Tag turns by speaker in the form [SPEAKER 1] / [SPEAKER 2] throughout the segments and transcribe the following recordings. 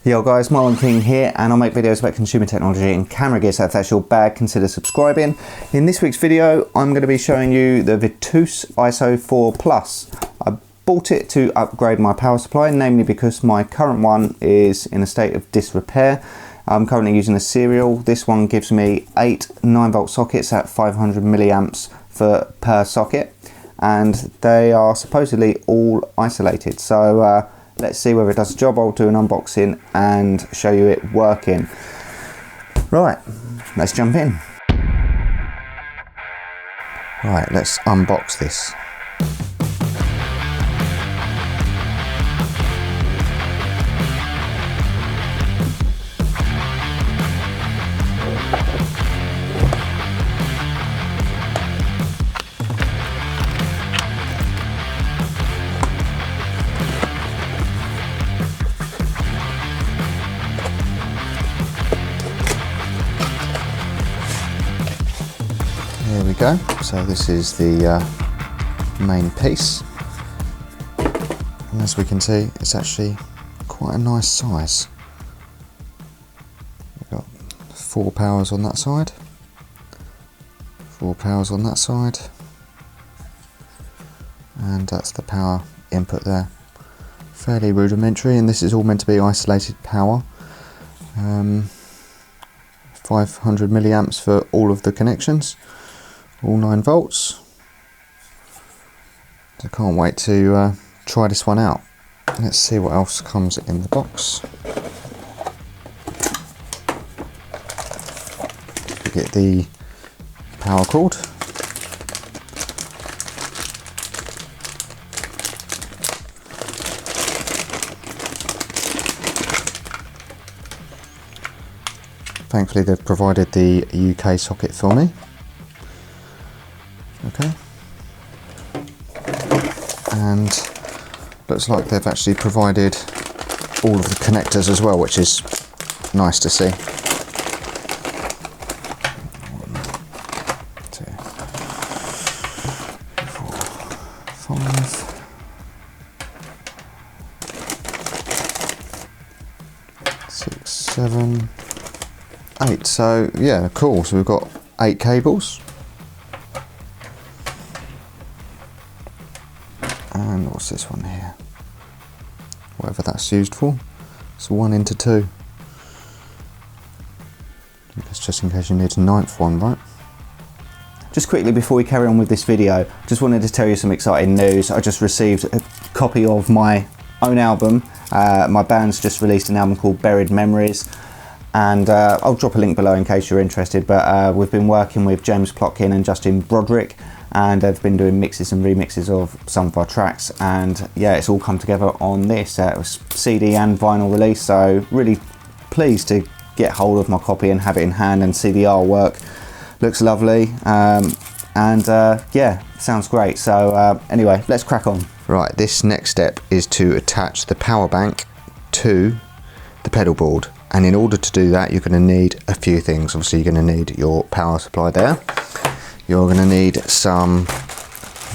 [SPEAKER 1] Yo guys, Marlon King here, and I make videos about consumer technology and camera gear, so if that's your bag, consider subscribing. In this week's video, I'm going to be showing you the Vitoos ISO 4 Plus. I bought it to upgrade my power supply, namely because my current one is in a state of disrepair. I'm currently using a serial. This one gives me 8 9-volt sockets at 500 milliamps per socket, and they are supposedly all isolated. So let's see whether it does the job. I'll do an unboxing and show you it working. Right, let's jump in. Right, let's unbox this. There we go. So this is the main piece, and as we can see, it's actually quite a nice size. We've got 4 powers on that side, 4 powers on that side, and that's the power input there. Fairly rudimentary, and this is all meant to be isolated power. 500 milliamps for all of the connections, all 9 volts. I can't wait to try this one out. Let's see what else comes in the box. We get the power cord, thankfully they've provided the UK socket for me. Okay, and looks like they've actually provided all of the connectors as well, which is nice to see. 1, 2, 4, 5, 6, 7, 8. So yeah, cool. So we've got 8 cables. And what's this one here? Whatever that's used for. It's 1 into 2. That's just in case you need a 9th one, right? Just quickly before we carry on with this video, just wanted to tell you some exciting news. I just received a copy of my own album. My band's just released an album called Buried Memories, and I'll drop a link below in case you're interested, but we've been working with James Plotkin and Justin Broderick, and they've been doing mixes and remixes of some of our tracks, and yeah, it's all come together on this. It was CD and vinyl release, so really pleased to get hold of my copy and have it in hand and see the artwork. Looks lovely, and yeah, sounds great. So anyway, let's crack on. Right, this next step is to attach the power bank to the pedal board, and in order to do that you're going to need a few things. Obviously you're going to need your power supply there. You're going to need some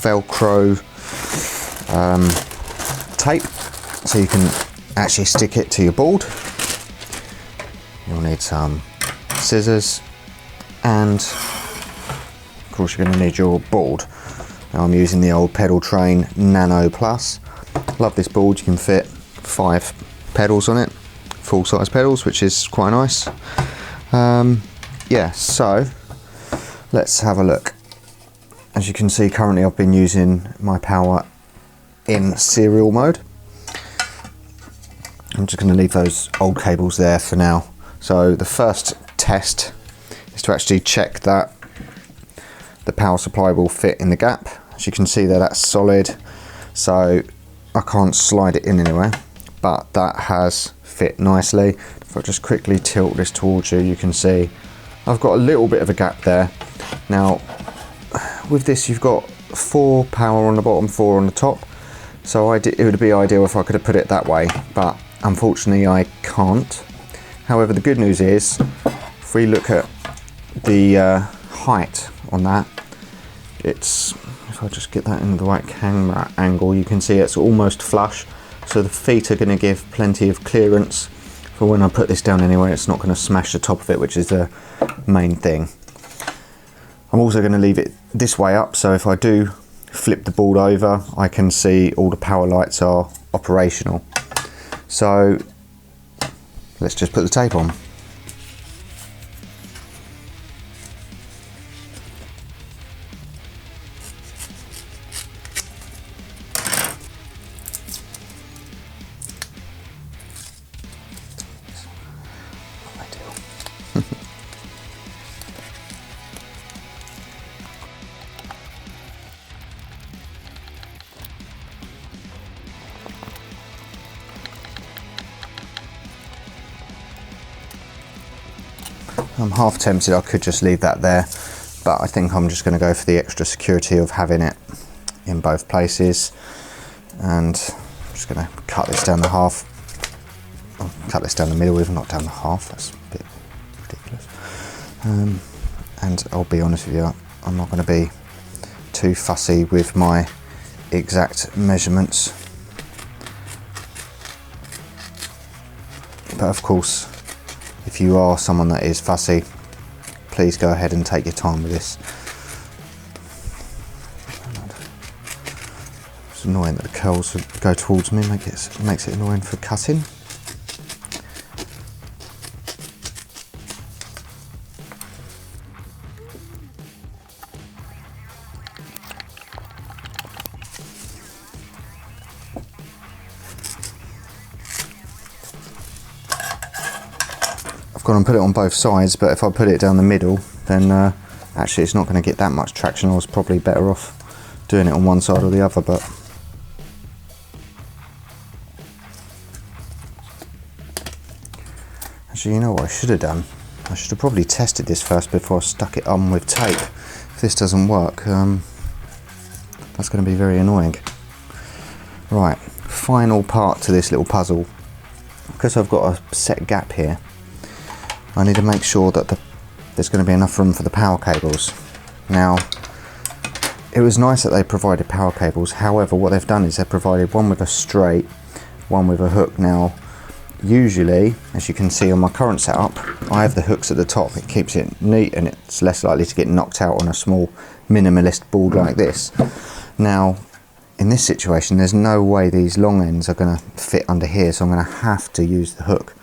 [SPEAKER 1] Velcro tape so you can actually stick it to your board. You'll need some scissors, and of course you're going to need your board. Now I'm using the old Pedaltrain Nano Plus. Love this board. You can fit 5 pedals on it, full-size pedals, which is quite nice. Yeah, so let's have a look. As you can see, currently I've been using my power in serial mode. I'm just going to leave those old cables there for now. So the first test is to actually check that the power supply will fit in the gap. As you can see there, that's solid, so I can't slide it in anywhere, but that has fit nicely. If I just quickly tilt this towards you, you can see I've got a little bit of a gap there. Now with this you've got 4 power on the bottom, 4 on the top, so it would be ideal if I could have put it that way, but unfortunately I can't. However, the good news is, if we look at the height on that, it's, if I just get that in the right camera angle, you can see it's almost flush, so the feet are going to give plenty of clearance for when I put this down anywhere, it's not going to smash the top of it, which is the main thing. I'm also going to leave it this way up, so if I do flip the board over, I can see all the power lights are operational. So let's just put the tape on. I'm half tempted I could just leave that there, but I think I'm just going to go for the extra security of having it in both places, and I'm just going to cut this down the half. I'll cut this down the middle, even not down the half, that's a bit ridiculous. And I'll be honest with you, I'm not going to be too fussy with my exact measurements, but of course, if you are someone that is fussy, please go ahead and take your time with this. It's annoying that the curls go towards me, makes it annoying for cutting. I've gone and put it on both sides, but if I put it down the middle, then actually it's not going to get that much traction. I was probably better off doing it on one side or the other, but actually, you know what I should have done? I should have probably tested this first before I stuck it on with tape. If this doesn't work, that's going to be very annoying. Right, final part to this little puzzle. Because I've got a set gap here, I need to make sure that there's going to be enough room for the power cables. Now, it was nice that they provided power cables, however what they've done is they've provided one with a straight, one with a hook. Now, usually, as you can see on my current setup, I have the hooks at the top. It keeps it neat and it's less likely to get knocked out on a small minimalist board like this. Now, in this situation, there's no way these long ends are going to fit under here, so I'm going to have to use the hook.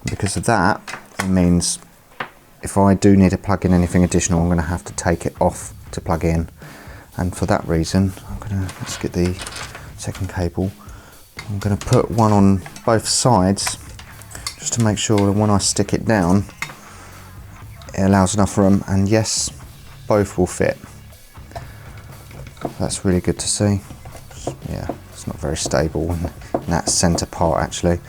[SPEAKER 1] Because of that, it means if I do need to plug in anything additional, I'm going to have to take it off to plug in. And for that reason, let's get the second cable. I'm going to put one on both sides, just to make sure that when I stick it down, it allows enough room, and yes, both will fit. That's really good to see. Yeah, it's not very stable in that centre part actually.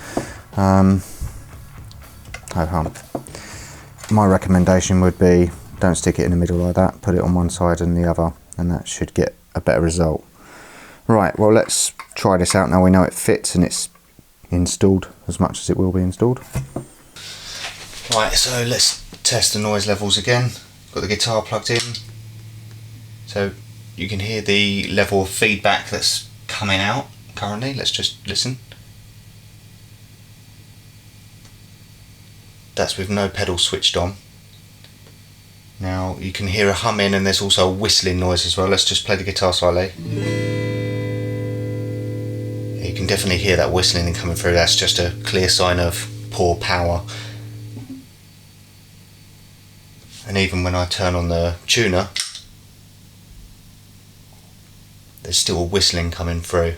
[SPEAKER 1] My recommendation would be don't stick it in the middle like that, put it on one side and the other, and that should get a better result. Right, well, let's try this out now. We know it fits and it's installed as much as it will be installed. Right, so let's test the noise levels again. Got the guitar plugged in, so you can hear the level of feedback that's coming out currently. Let's just listen. That's with no pedal switched on. Now you can hear a humming, and there's also a whistling noise as well. Let's just play the guitar slightly. You can definitely hear that whistling coming through. That's just a clear sign of poor power. And even when I turn on the tuner, there's still a whistling coming through.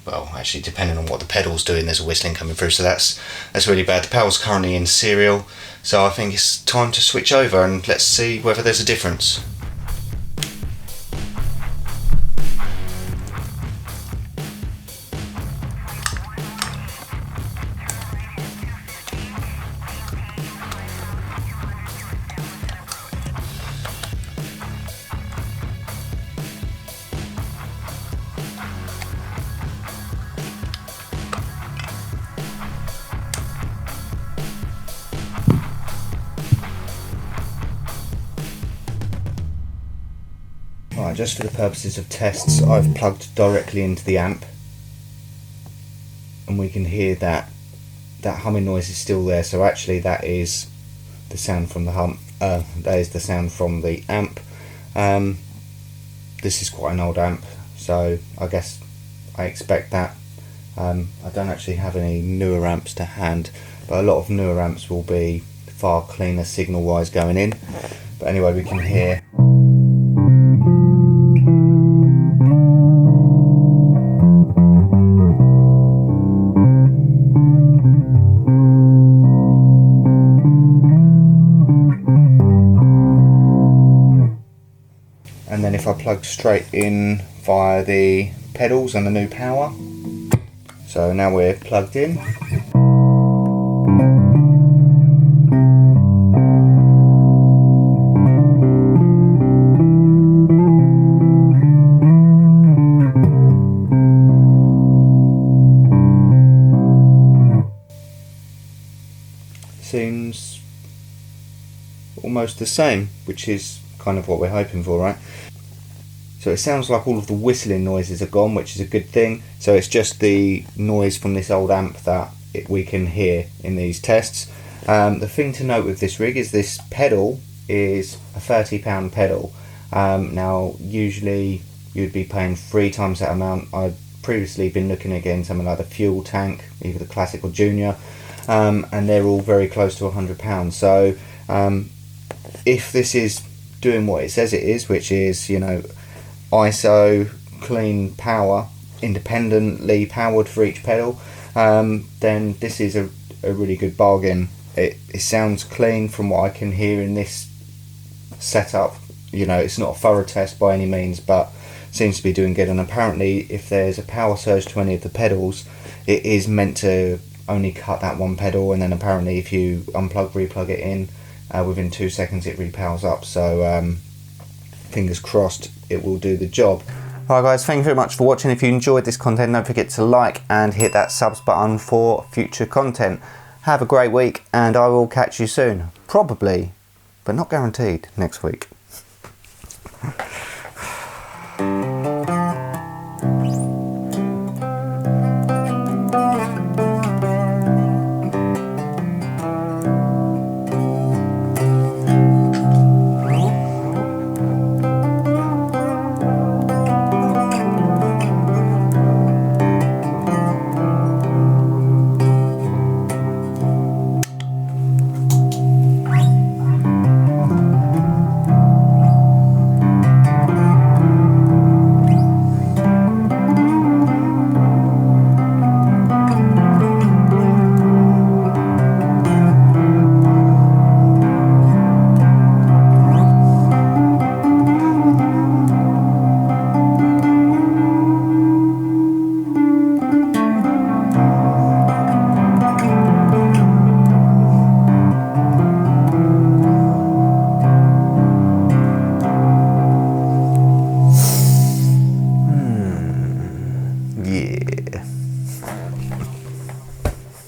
[SPEAKER 1] Well, actually, depending on what the pedal's doing, there's a whistling coming through, so that's really bad. The power's currently in serial, so I think it's time to switch over and let's see whether there's a difference. Right, just for the purposes of tests, I've plugged directly into the amp, and we can hear that that humming noise is still there. So actually that is the sound from the that is the sound from the amp. This is quite an old amp, so I guess I expect that. I don't actually have any newer amps to hand, but a lot of newer amps will be far cleaner signal wise going in. But anyway, we can hear. And then if I plug straight in via the pedals and the new power, so now we're plugged in. Seems almost the same, which is kind of what we're hoping for, right? So it sounds like all of the whistling noises are gone, which is a good thing. So it's just the noise from this old amp that we can hear in these tests. The thing to note with this rig is this pedal is a £30 pedal. Now usually you'd be paying 3 times that amount. I've previously been looking at getting something like the Fuel Tank, either the Classic or Junior, and they're all very close to £100. So if this is doing what it says it is, which is, you know, ISO, clean power, independently powered for each pedal, then this is a really good bargain. It sounds clean from what I can hear in this setup. You know, it's not a thorough test by any means, but seems to be doing good. And apparently if there's a power surge to any of the pedals, it is meant to only cut that one pedal, and then apparently if you unplug, replug it in, within 2 seconds it repowers up. So fingers crossed it will do the job. Alright guys, thank you very much for watching. If you enjoyed this content, don't forget to like and hit that subs button for future content. Have a great week, and I will catch you soon. Probably, but not guaranteed, next week.